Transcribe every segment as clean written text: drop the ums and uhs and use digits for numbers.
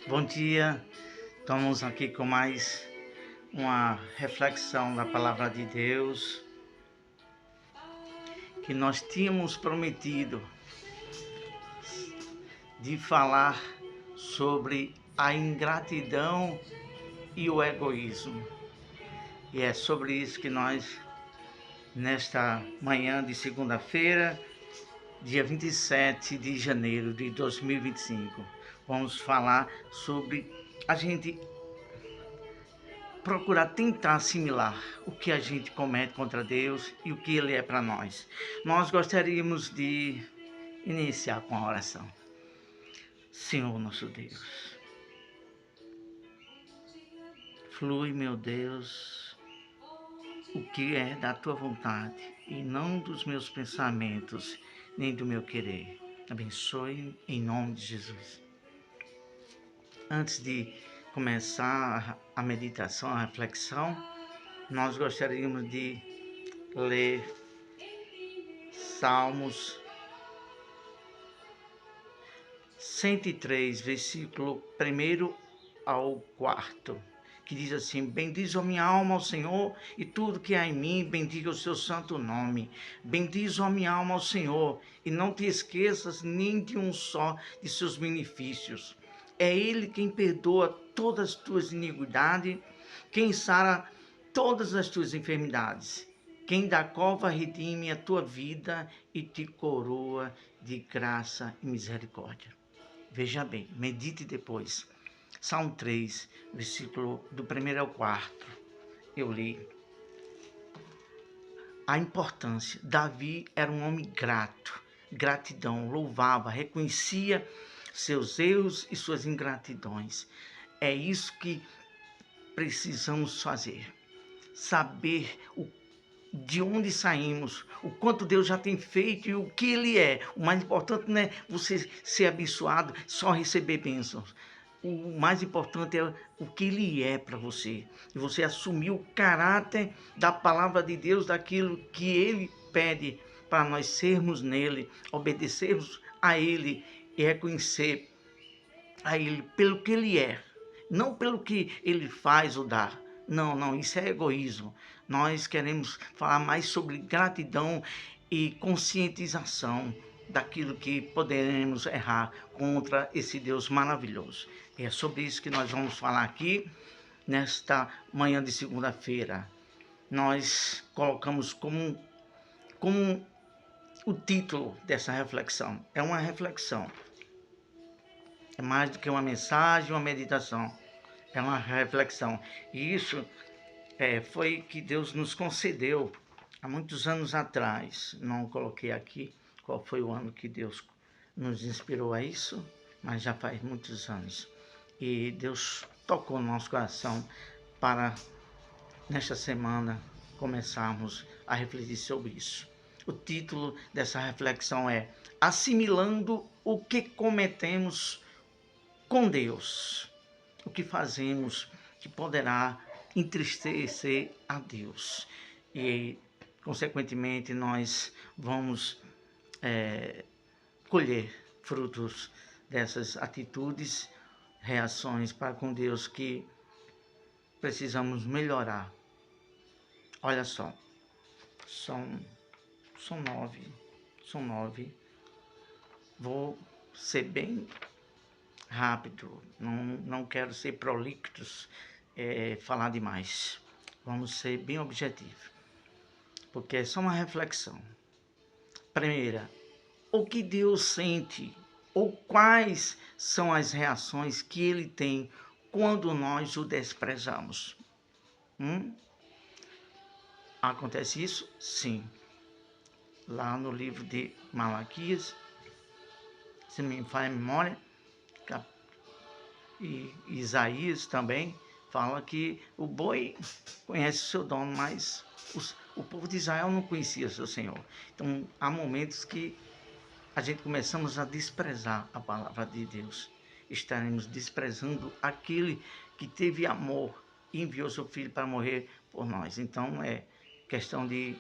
Bom dia, estamos aqui com mais uma reflexão da Palavra de Deus que nós tínhamos prometido de falar sobre a ingratidão e o egoísmo. E é sobre isso que nós, nesta manhã de segunda-feira, dia 27 de janeiro de 2025, vamos falar sobre a gente procurar tentar assimilar o que a gente comete contra Deus e o que Ele é para nós. Nós gostaríamos de iniciar com a oração. Senhor nosso Deus, flui, meu Deus, o que é da Tua vontade e não dos meus pensamentos, nem do meu querer. Abençoe em nome de Jesus. Antes de começar a meditação, a reflexão, nós gostaríamos de ler Salmos 103, versículo 1 ao 4, que diz assim: bendiz a minha alma ao Senhor, e tudo que há em mim, bendiga o seu santo nome. Bendiz a minha alma ao Senhor, e não te esqueças nem de um só de seus benefícios. É Ele quem perdoa todas as tuas iniquidades, quem sara todas as tuas enfermidades, quem da cova redime a tua vida e te coroa de graça e misericórdia. Veja bem, medite depois. Salmo 3, versículo do 1 ao 4, eu li. A importância. Davi era um homem grato, gratidão, louvava, reconhecia seus erros e suas ingratidões. É isso que precisamos fazer. Saber de onde saímos, o quanto Deus já tem feito e o que Ele é. O mais importante não é você ser abençoado, só receber bênçãos. O mais importante é o que Ele é para você. E você assumir o caráter da palavra de Deus, daquilo que Ele pede para nós sermos nele, obedecermos a Ele e reconhecer a Ele pelo que Ele é, não pelo que Ele faz ou dá. Não, isso é egoísmo. Nós queremos falar mais sobre gratidão e conscientização daquilo que poderemos errar contra esse Deus maravilhoso. E é sobre isso que nós vamos falar aqui nesta manhã de segunda-feira. Nós colocamos como o título dessa reflexão. É uma reflexão. É mais do que uma mensagem, uma meditação. É uma reflexão. E isso foi que Deus nos concedeu há muitos anos atrás. Não coloquei aqui qual foi o ano que Deus nos inspirou a isso, mas já faz muitos anos. E Deus tocou no nosso coração para, nesta semana, começarmos a refletir sobre isso. O título dessa reflexão é Assimilando o que cometemos com Deus. O que fazemos que poderá entristecer a Deus. E, consequentemente, nós vamos colher frutos dessas atitudes, reações para com Deus que precisamos melhorar. Olha só, são 9. Vou ser bem rápido, não quero ser prolixo, falar demais. Vamos ser bem objetivos, porque é só uma reflexão. Primeira, o que Deus sente, ou quais são as reações que Ele tem quando nós o desprezamos? Acontece isso? Sim. Lá no livro de Malaquias, se não me falha a memória, e Isaías também fala que o boi conhece o seu dono, mas o povo de Israel não conhecia o seu Senhor. Então, há momentos que a gente começamos a desprezar a palavra de Deus. Estaremos desprezando aquele que teve amor e enviou seu filho para morrer por nós. Então, é questão de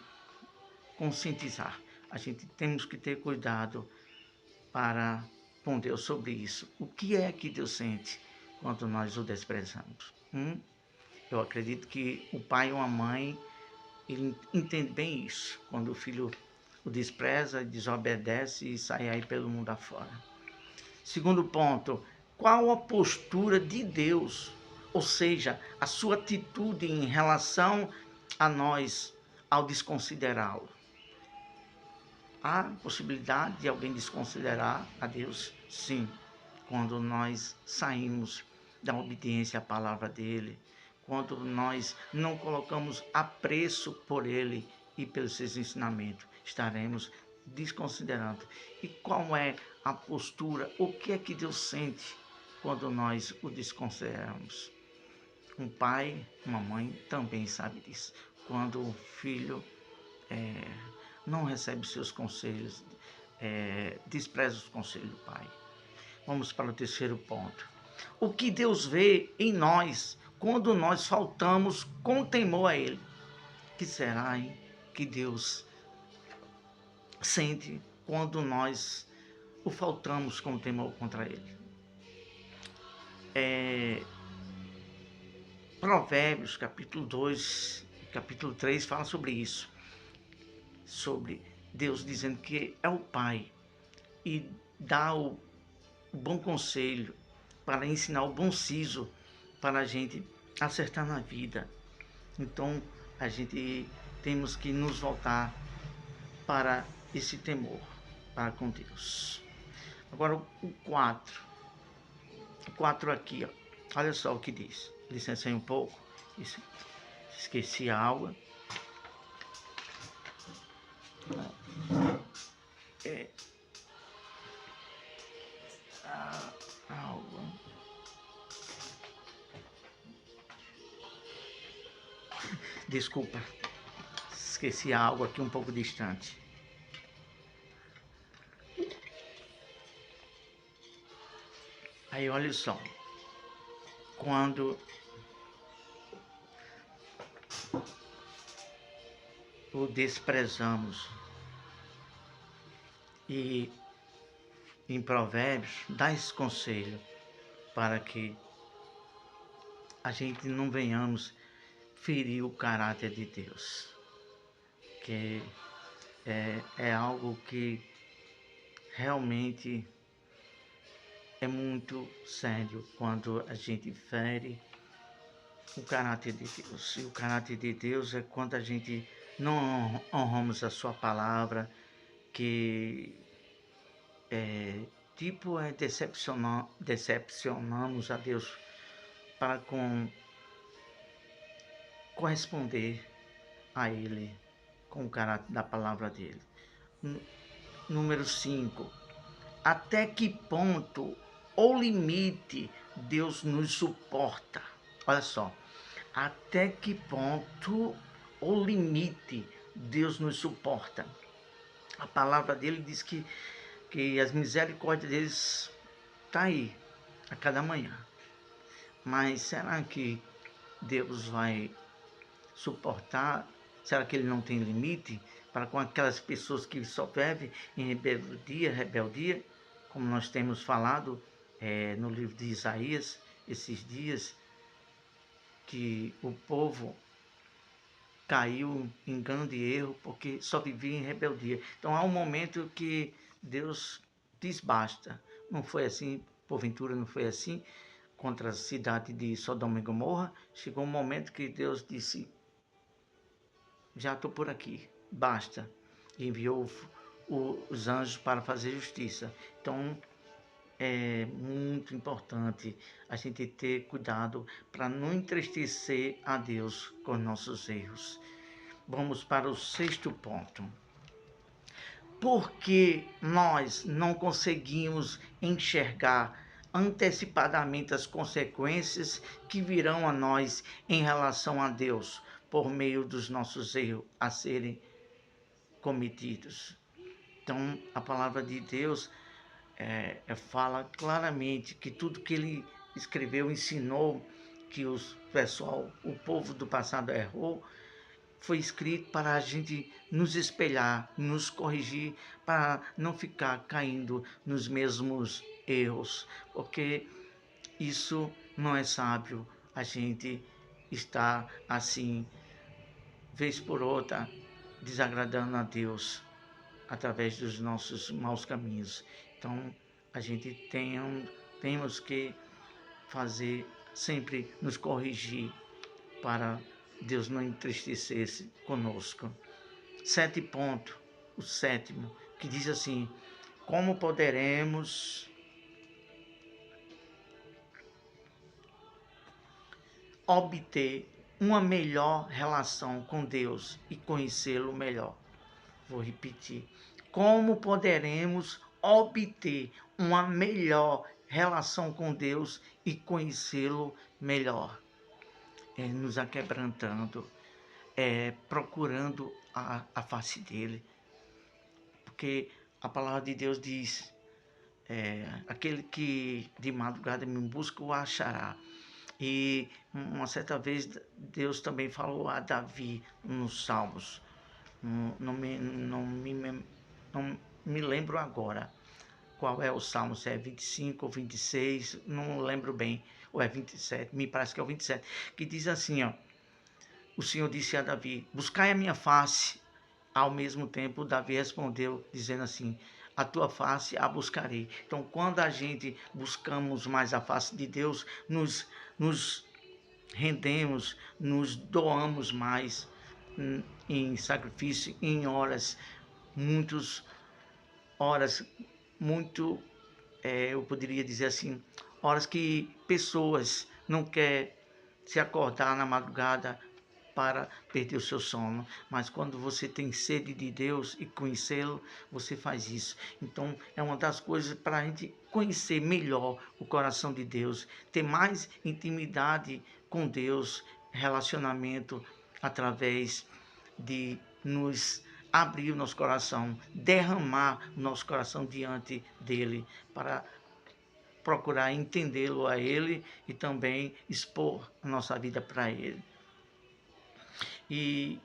conscientizar. A gente temos que ter cuidado para com Deus sobre isso. O que é que Deus sente quando nós o desprezamos. Eu acredito que o pai ou a mãe, ele entende bem isso, quando o filho o despreza, desobedece e sai aí pelo mundo afora. Segundo ponto, qual a postura de Deus, ou seja, a sua atitude em relação a nós ao desconsiderá-lo? Há possibilidade de alguém desconsiderar a Deus? Sim, quando nós saímos da obediência à palavra dele, quando nós não colocamos apreço por ele e pelos seus ensinamentos, estaremos desconsiderando. E qual é a postura? O que é que Deus sente quando nós o desconsideramos? Um pai, uma mãe também sabe disso. Quando o filho não recebe seus conselhos, despreza os conselhos do pai. Vamos para o terceiro ponto. O que Deus vê em nós quando nós faltamos com temor a Ele? Que será, hein, que Deus sente quando nós o faltamos com temor contra Ele? Provérbios, capítulo 2, capítulo 3, fala sobre isso. Sobre Deus dizendo que é o Pai e dá o bom conselho, para ensinar o bom siso, para a gente acertar na vida. Então, a gente temos que nos voltar para esse temor, para com Deus. Agora, o 4. O 4 aqui, ó. Olha só o que diz. Licencei um pouco. Esqueci a água. Água. Desculpa. Esqueci a água aqui um pouco distante. Aí olha só, quando o desprezamos e em Provérbios dá esse conselho para que a gente não venhamos ferir o caráter de Deus, que é algo que realmente é muito sério quando a gente fere o caráter de Deus. E o caráter de Deus é quando a gente não honramos a sua palavra, que decepcionamos a Deus para corresponder a Ele com o caráter da palavra dele. Número 5. Até que ponto ou limite Deus nos suporta? Olha só. Até que ponto ou limite Deus nos suporta? A palavra dele diz que as misericórdias deles estão aí a cada manhã. Mas será que Deus vai suportar? Será que ele não tem limite para com aquelas pessoas que só vivem em rebeldia, como nós temos falado no livro de Isaías, esses dias, que o povo caiu em grande erro porque só vivia em rebeldia. Então há um momento que Deus diz basta. Não foi assim, porventura não foi assim contra a cidade de Sodoma e Gomorra. Chegou um momento que Deus disse: já estou por aqui, basta. E enviou os anjos para fazer justiça. Então é muito importante a gente ter cuidado para não entristecer a Deus com nossos erros. Vamos para o 6º ponto. Porque nós não conseguimos enxergar antecipadamente as consequências que virão a nós em relação a Deus por meio dos nossos erros a serem cometidos. Então, a palavra de Deus fala claramente que tudo que ele escreveu, ensinou, que o povo do passado errou, foi escrito para a gente nos espelhar, nos corrigir, para não ficar caindo nos mesmos erros. Porque isso não é sábio. A gente está assim, vez por outra, desagradando a Deus através dos nossos maus caminhos. Então, a gente temos que fazer, sempre nos corrigir para Deus não entristecer-se conosco. 7 ponto, o 7º, que diz assim: como poderemos obter uma melhor relação com Deus e conhecê-lo melhor? Vou repetir. Como poderemos obter uma melhor relação com Deus e conhecê-lo melhor? Nos aquebrantando, procurando a face dele. Porque a palavra de Deus diz, aquele que de madrugada me busca o achará. E uma certa vez Deus também falou a Davi nos Salmos. Não me lembro agora qual é o Salmo, se é 25 ou 26, não lembro bem, ou é 27, me parece que é o 27, que diz assim, ó: o Senhor disse a Davi, buscai a minha face. Ao mesmo tempo, Davi respondeu, dizendo assim, a tua face a buscarei. Então, quando a gente buscamos mais a face de Deus, nos rendemos, nos doamos mais em sacrifício, em horas, muito, eu poderia dizer assim, horas que pessoas não querem se acordar na madrugada para perder o seu sono, mas quando você tem sede de Deus e conhecê-lo, você faz isso. Então, é uma das coisas para a gente conhecer melhor o coração de Deus, ter mais intimidade com Deus, relacionamento através de nos abrir o nosso coração, derramar o nosso coração diante dele, para procurar entendê-lo a ele e também expor a nossa vida para ele. E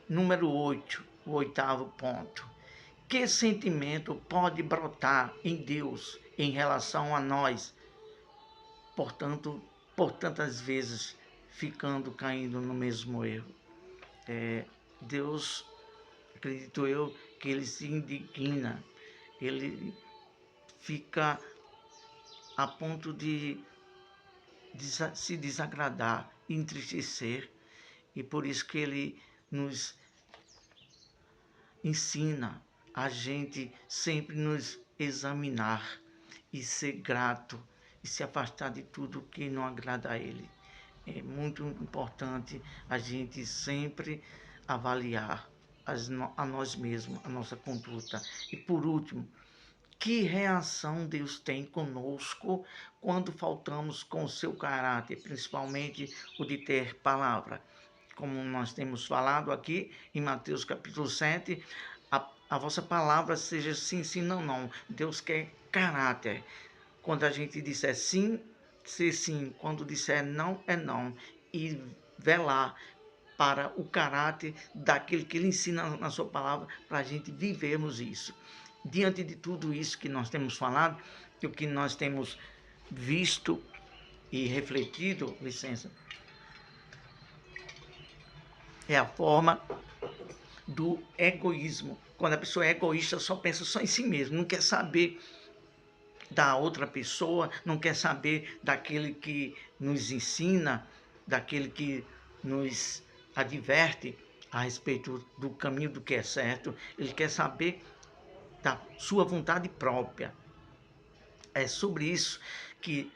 número 8, o 8º ponto. Que sentimento pode brotar em Deus em relação a nós, portanto, por tantas vezes caindo no mesmo erro? Deus, acredito eu, que ele se indigna, ele fica a ponto de se desagradar, entristecer, e por isso que ele nos ensina a gente sempre nos examinar e ser grato e se afastar de tudo que não agrada a ele. É muito importante a gente sempre avaliar a nós mesmos, a nossa conduta. E por último, que reação Deus tem conosco quando faltamos com o seu caráter, principalmente o de ter palavra? Como nós temos falado aqui em Mateus capítulo 7, a vossa palavra seja sim, sim, não, não. Deus quer caráter. Quando a gente disser sim, ser sim. Quando disser não, é não. E velar para o caráter daquele que ele ensina na sua palavra, para a gente vivermos isso. Diante de tudo isso que nós temos falado, e o que nós temos visto e refletido, é a forma do egoísmo. Quando a pessoa é egoísta, só pensa só em si mesmo, não quer saber da outra pessoa, não quer saber daquele que nos ensina, daquele que nos adverte a respeito do caminho do que é certo. Ele quer saber da sua vontade própria. É sobre isso que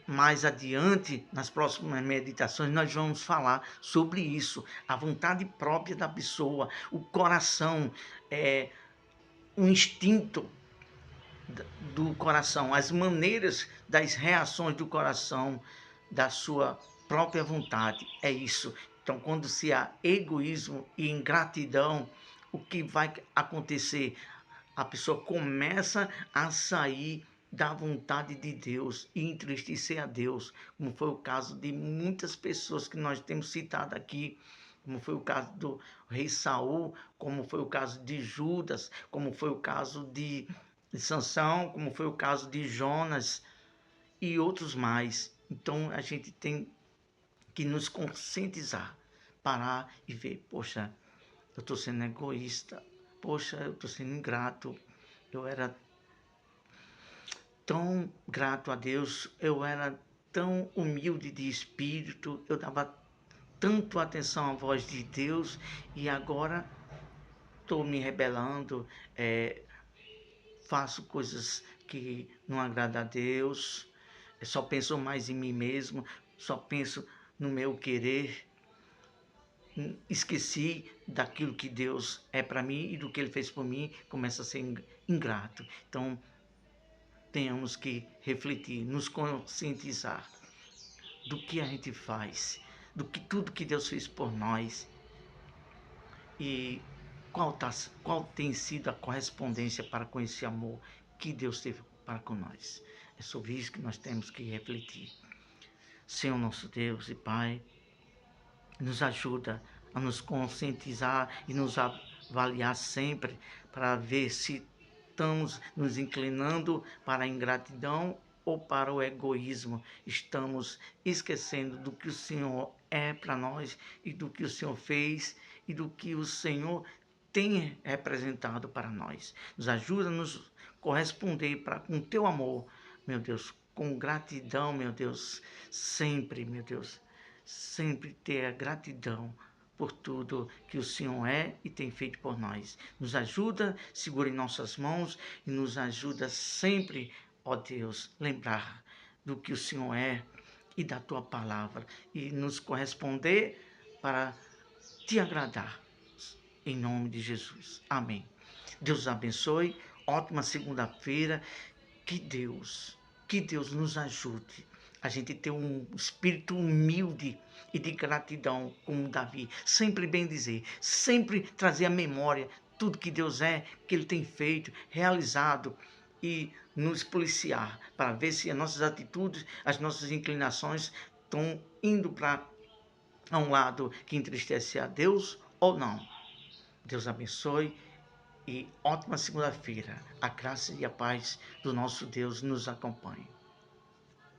mais adiante, nas próximas meditações, nós vamos falar sobre isso, a vontade própria da pessoa, o coração, o instinto do coração, as maneiras das reações do coração, da sua própria vontade. É isso. Então, quando se há egoísmo e ingratidão, o que vai acontecer? A pessoa começa a sair da vontade de Deus e entristecer a Deus, como foi o caso de muitas pessoas que nós temos citado aqui, como foi o caso do rei Saul, como foi o caso de Judas, como foi o caso de Sansão, como foi o caso de Jonas e outros mais. Então a gente tem que nos conscientizar, parar e ver, poxa, eu estou sendo egoísta, poxa, eu estou sendo ingrato, eu era tão grato a Deus, eu era tão humilde de espírito, eu dava tanto atenção à voz de Deus e agora estou me rebelando, faço coisas que não agradam a Deus, só penso mais em mim mesmo, só penso no meu querer, esqueci daquilo que Deus é para mim e do que Ele fez por mim, começa a ser ingrato. Então, tenhamos que refletir, nos conscientizar do que a gente faz, do que tudo que Deus fez por nós e qual tem sido a correspondência para com esse amor que Deus teve para com nós. É sobre isso que nós temos que refletir. Senhor nosso Deus e Pai, nos ajuda a nos conscientizar e nos avaliar sempre para ver se estamos nos inclinando para a ingratidão ou para o egoísmo. Estamos esquecendo do que o Senhor é para nós e do que o Senhor fez e do que o Senhor tem representado para nós. Nos ajuda a nos corresponder com o teu amor, meu Deus, com gratidão, meu Deus, sempre, meu Deus, sempre ter a gratidão por tudo que o Senhor é e tem feito por nós. Nos ajuda, segura em nossas mãos e nos ajuda sempre, ó Deus, lembrar do que o Senhor é e da tua palavra e nos corresponder para te agradar. Em nome de Jesus. Amém. Deus abençoe. Ótima segunda-feira. Que Deus nos ajude a gente ter um espírito humilde e de gratidão, como Davi. Sempre bem dizer, sempre trazer à memória tudo que Deus é, que Ele tem feito, realizado e nos policiar para ver se as nossas atitudes, as nossas inclinações estão indo para um lado que entristece a Deus ou não. Deus abençoe e ótima segunda-feira. A graça e a paz do nosso Deus nos acompanhe.